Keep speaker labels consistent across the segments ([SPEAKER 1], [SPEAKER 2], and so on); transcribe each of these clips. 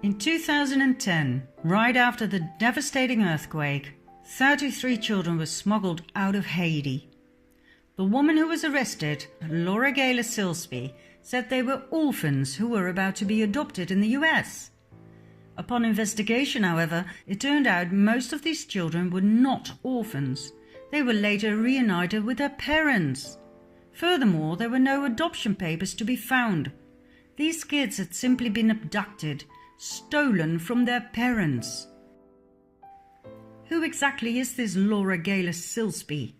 [SPEAKER 1] In 2010, right after the devastating earthquake, 33 children were smuggled out of Haiti. The woman who was arrested, Laura Gaylor Silsby, said they were orphans who were about to be adopted in the US. Upon investigation, however, it turned out most of these children were not orphans. They were later reunited with their parents. Furthermore, there were no adoption papers to be found. These kids had simply been abducted, stolen from their parents. Who exactly is this Laura Gaylor Silsby?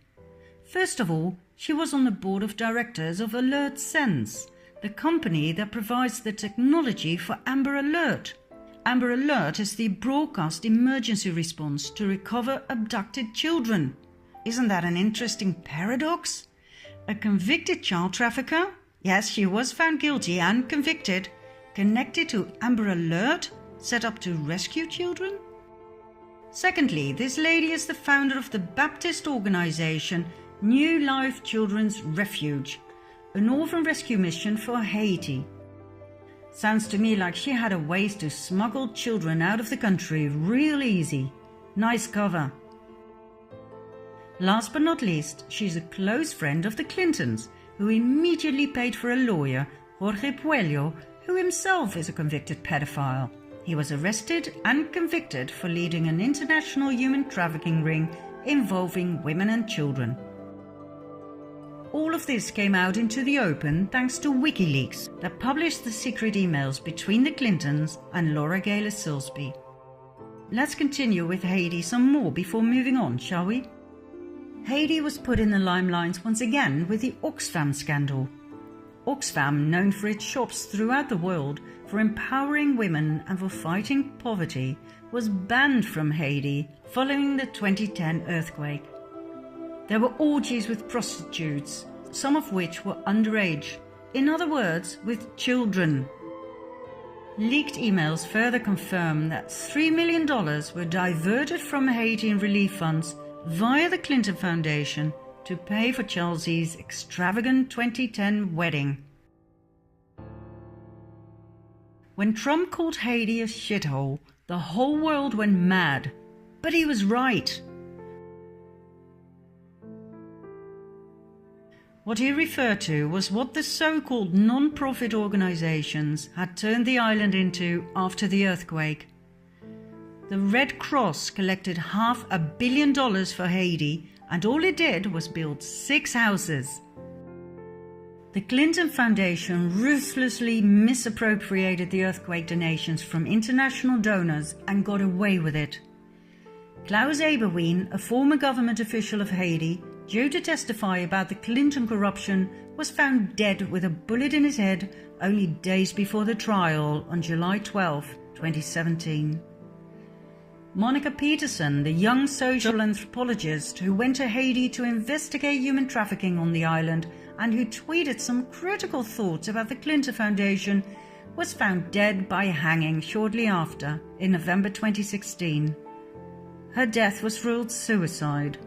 [SPEAKER 1] First of all, she was on the board of directors of Alert Sense, the company that provides the technology for Amber Alert. Amber Alert is the broadcast emergency response to recover abducted children. Isn't that an interesting paradox? A convicted child trafficker? Yes, she was found guilty and convicted, connected to Amber Alert, set up to rescue children? Secondly, this lady is the founder of the Baptist organization New Life Children's Refuge, an orphan rescue mission for Haiti. Sounds to me like she had a ways to smuggle children out of the country real easy. Nice cover. Last but not least, she's a close friend of the Clintons, who immediately paid for a lawyer, Jorge Puello, who himself is a convicted pedophile. He was arrested and convicted for leading an international human trafficking ring involving women and children. All of this came out into the open thanks to WikiLeaks that published the secret emails between the Clintons and Laura Gaylor Silsby. Let's continue with Haiti some more before moving on, shall we? Haiti was put in the limelight once again with the Oxfam scandal. Oxfam, known for its shops throughout the world for empowering women and for fighting poverty, was banned from Haiti following the 2010 earthquake. There were orgies with prostitutes, some of which were underage, in other words, with children. Leaked emails further confirm that $3 million were diverted from Haitian relief funds via the Clinton Foundation to pay for Chelsea's extravagant 2010 wedding. When Trump called Haiti a shithole, the whole world went mad. But he was right. What he referred to was what the so-called non-profit organizations had turned the island into after the earthquake. The Red Cross collected $500 million for Haiti, and all it did was build 6 houses. The Clinton Foundation ruthlessly misappropriated the earthquake donations from international donors and got away with it. Klaus Eberwein, a former government official of Haiti, due to testify about the Clinton corruption, was found dead with a bullet in his head only days before the trial on July 12, 2017. Monica Peterson, the young social anthropologist who went to Haiti to investigate human trafficking on the island and who tweeted some critical thoughts about the Clinton Foundation, was found dead by hanging shortly after, in November 2016. Her death was ruled suicide.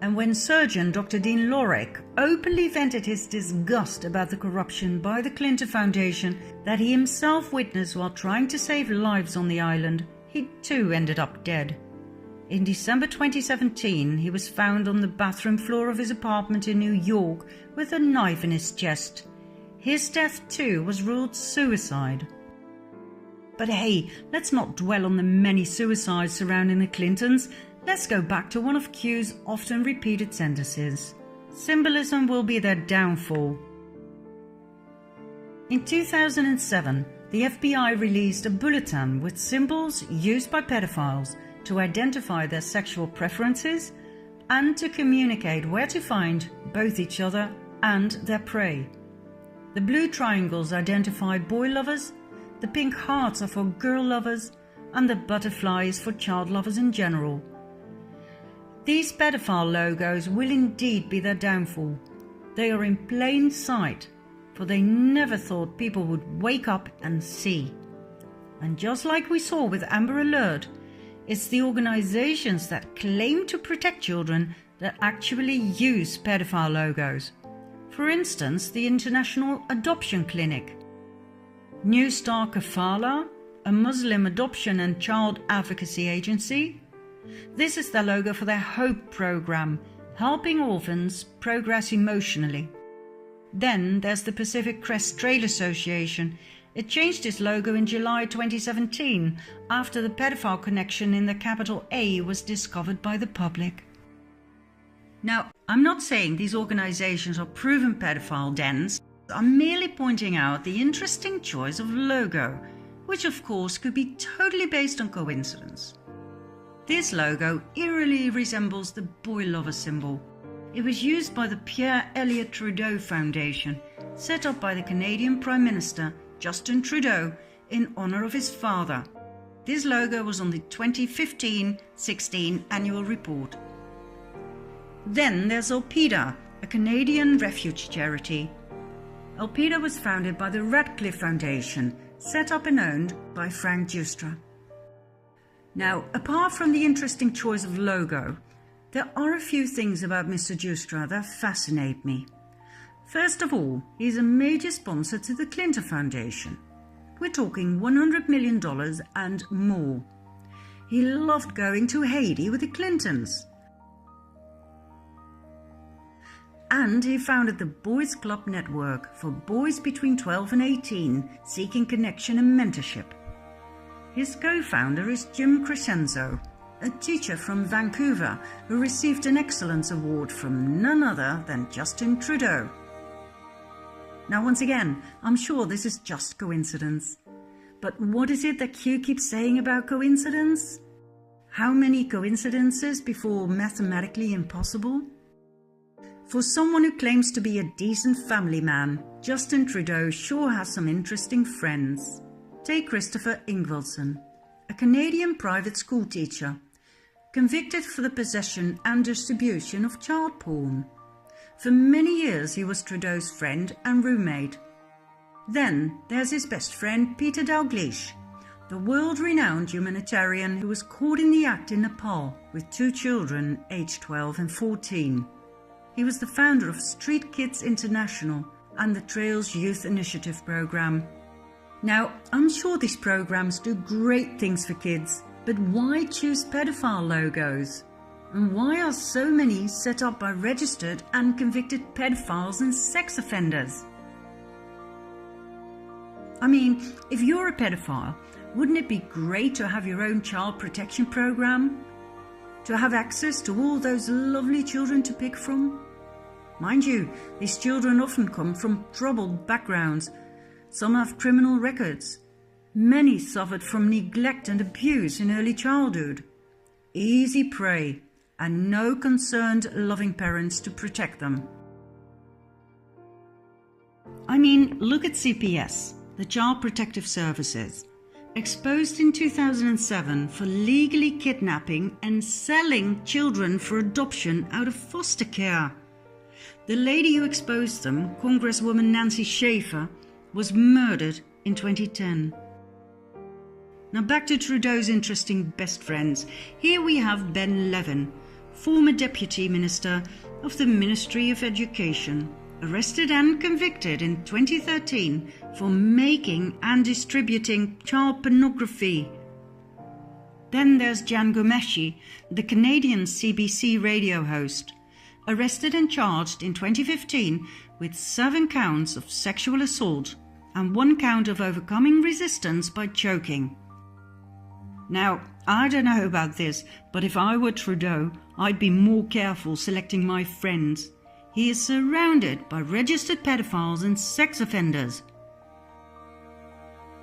[SPEAKER 1] And when surgeon Dr. Dean Lorek openly vented his disgust about the corruption by the Clinton Foundation that he himself witnessed while trying to save lives on the island, he too ended up dead. In December 2017, he was found on the bathroom floor of his apartment in New York with a knife in his chest. His death too was ruled suicide. But hey, let's not dwell on the many suicides surrounding the Clintons. Let's go back to one of Q's often repeated sentences. Symbolism will be their downfall. In 2007, the FBI released a bulletin with symbols used by pedophiles to identify their sexual preferences and to communicate where to find both each other and their prey. The blue triangles identify boy lovers, the pink hearts are for girl lovers, and the butterfly is for child lovers in general. These pedophile logos will indeed be their downfall. They are in plain sight, for they never thought people would wake up and see. And just like we saw with Amber Alert, it's the organizations that claim to protect children that actually use pedophile logos. For instance, the International Adoption Clinic. New Star Kafala, a Muslim adoption and child advocacy agency. This is the logo for their HOPE program, helping orphans progress emotionally. Then there's the Pacific Crest Trail Association. It changed its logo in July 2017 after the pedophile connection in the capital A was discovered by the public. Now, I'm not saying these organizations are proven pedophile dens. I'm merely pointing out the interesting choice of logo, which of course could be totally based on coincidence. This logo eerily resembles the boy lover symbol. It was used by the Pierre Elliott Trudeau Foundation, set up by the Canadian Prime Minister Justin Trudeau in honour of his father. This logo was on the 2015-16 annual report. Then there's Alpida, a Canadian refuge charity. Alpida was founded by the Radcliffe Foundation, set up and owned by Frank Giustra. Now, apart from the interesting choice of logo, there are a few things about Mr. Giustra that fascinate me. First of all, he's a major sponsor to the Clinton Foundation. We're talking $100 million and more. He loved going to Haiti with the Clintons. And he founded the Boys Club Network for boys between 12 and 18 seeking connection and mentorship. His co-founder is Jim Crescenzo, a teacher from Vancouver who received an Excellence Award from none other than Justin Trudeau. Now once again, I'm sure this is just coincidence. But what is it that Q keeps saying about coincidence? How many coincidences before mathematically impossible? For someone who claims to be a decent family man, Justin Trudeau sure has some interesting friends. Take Christopher Ingvelson, a Canadian private school teacher, convicted for the possession and distribution of child porn. For many years he was Trudeau's friend and roommate. Then there's his best friend Peter Dalglish, the world-renowned humanitarian who was caught in the act in Nepal with 2 children aged 12 and 14. He was the founder of Street Kids International and the Trails Youth Initiative program. Now, I'm sure these programs do great things for kids, but why choose pedophile logos? And why are so many set up by registered and convicted pedophiles and sex offenders? I mean, if you're a pedophile, wouldn't it be great to have your own child protection program? To have access to all those lovely children to pick from? Mind you, these children often come from troubled backgrounds. Some have criminal records. Many suffered from neglect and abuse in early childhood. Easy prey, and no concerned, loving parents to protect them. I mean, look at CPS, the Child Protective Services, exposed in 2007 for legally kidnapping and selling children for adoption out of foster care. The lady who exposed them, Congresswoman Nancy Schaefer, was murdered in 2010. Now back to Trudeau's interesting best friends. Here we have Ben Levin, former Deputy Minister of the Ministry of Education, arrested and convicted in 2013 for making and distributing child pornography. Then there's Jan Gomeshi, the Canadian CBC radio host, arrested and charged in 2015 with 7 counts of sexual assault and 1 count of overcoming resistance by choking. Now, I don't know about this, but if I were Trudeau, I'd be more careful selecting my friends. He is surrounded by registered pedophiles and sex offenders.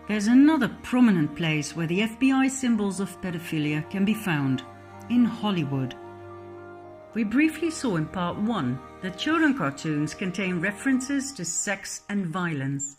[SPEAKER 1] There's another prominent place where the FBI symbols of pedophilia can be found, in Hollywood. We briefly saw in part 1 that children cartoons contain references to sex and violence.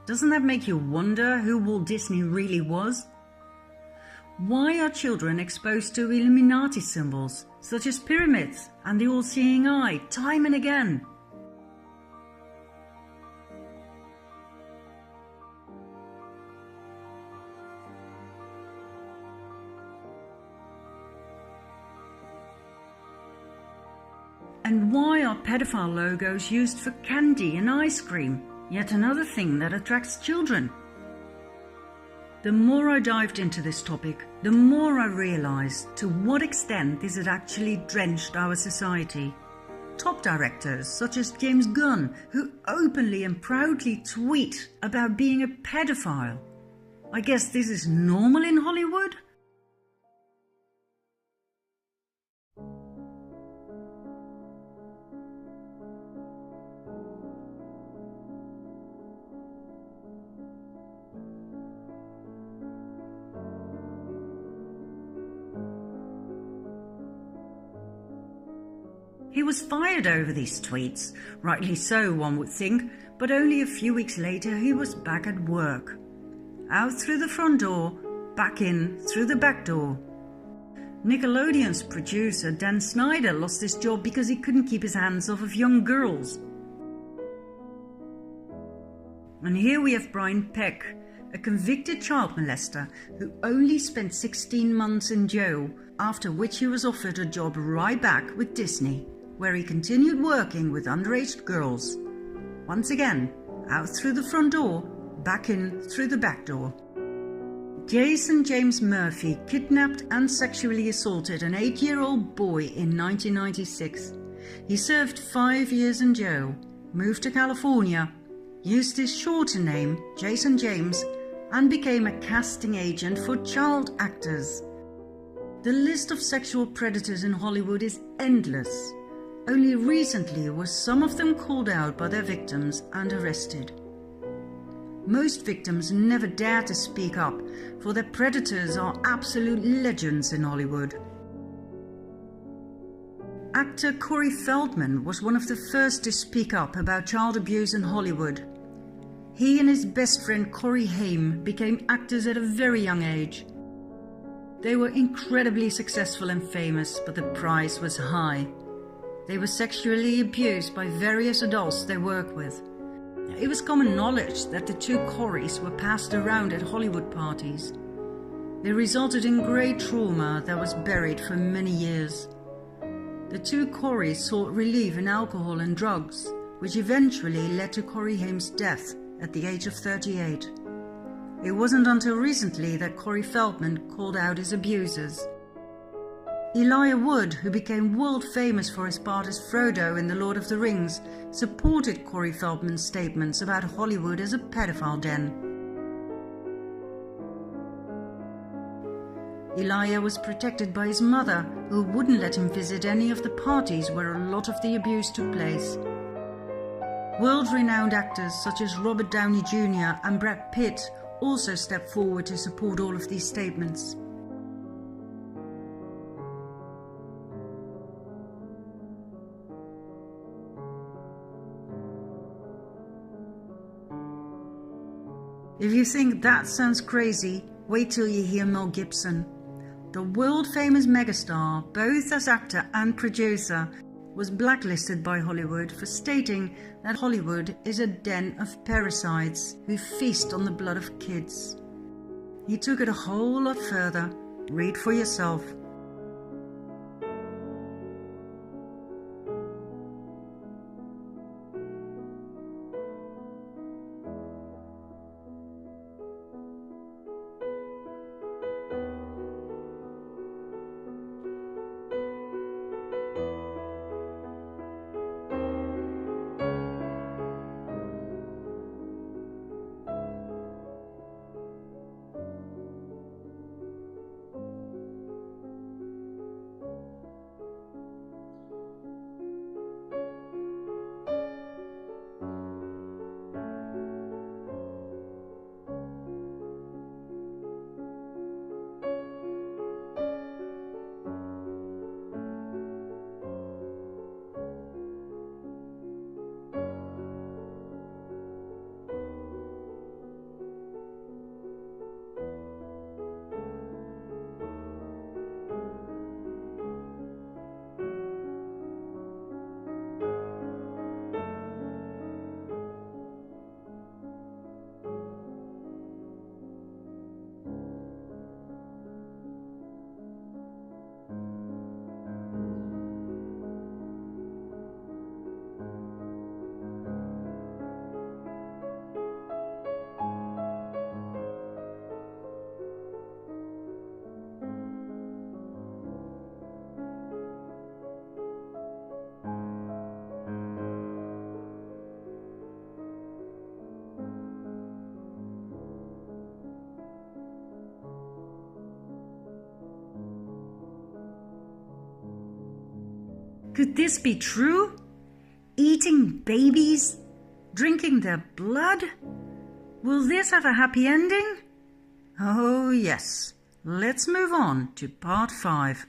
[SPEAKER 1] Doesn't that make you wonder who Walt Disney really was? Why are children exposed to Illuminati symbols, such as pyramids and the all-seeing eye, time and again? And why are pedophile logos used for candy and ice cream? Yet another thing that attracts children. The more I dived into this topic, the more I realized to what extent this had actually drenched our society. Top directors such as James Gunn, who openly and proudly tweet about being a pedophile. I guess this is normal in Hollywood? He was fired over these tweets, rightly so one would think, but only a few weeks later he was back at work. Out through the front door, back in through the back door. Nickelodeon's producer Dan Snyder lost his job because he couldn't keep his hands off of young girls. And here we have Brian Peck, a convicted child molester who only spent 16 months in jail, after which he was offered a job right back with Disney, where he continued working with underage girls. Once again, out through the front door, back in through the back door. Jason James Murphy kidnapped and sexually assaulted an 8-year-old boy in 1996. He served 5 years in jail, moved to California, used his shorter name, Jason James, and became a casting agent for child actors. The list of sexual predators in Hollywood is endless. Only recently were some of them called out by their victims and arrested. Most victims never dare to speak up, for their predators are absolute legends in Hollywood. Actor Corey Feldman was one of the first to speak up about child abuse in Hollywood. He and his best friend Corey Haim became actors at a very young age. They were incredibly successful and famous, but the price was high. They were sexually abused by various adults they worked with. It was common knowledge that the two Coreys were passed around at Hollywood parties. They resulted in great trauma that was buried for many years. The two Coreys sought relief in alcohol and drugs, which eventually led to Corey Haim's death at the age of 38. It wasn't until recently that Corey Feldman called out his abusers. Elijah Wood, who became world famous for his part as Frodo in The Lord of the Rings, supported Corey Feldman's statements about Hollywood as a pedophile den. Elijah was protected by his mother, who wouldn't let him visit any of the parties where a lot of the abuse took place. World-renowned actors such as Robert Downey Jr. and Brad Pitt also stepped forward to support all of these statements. If you think that sounds crazy, wait till you hear Mel Gibson. The world-famous megastar, both as actor and producer, was blacklisted by Hollywood for stating that Hollywood is a den of parasites who feast on the blood of kids. He took it a whole lot further. Read for yourself. Could this be true? Eating babies? Drinking their blood? Will this have a happy ending? Oh yes. Let's move on to part 5.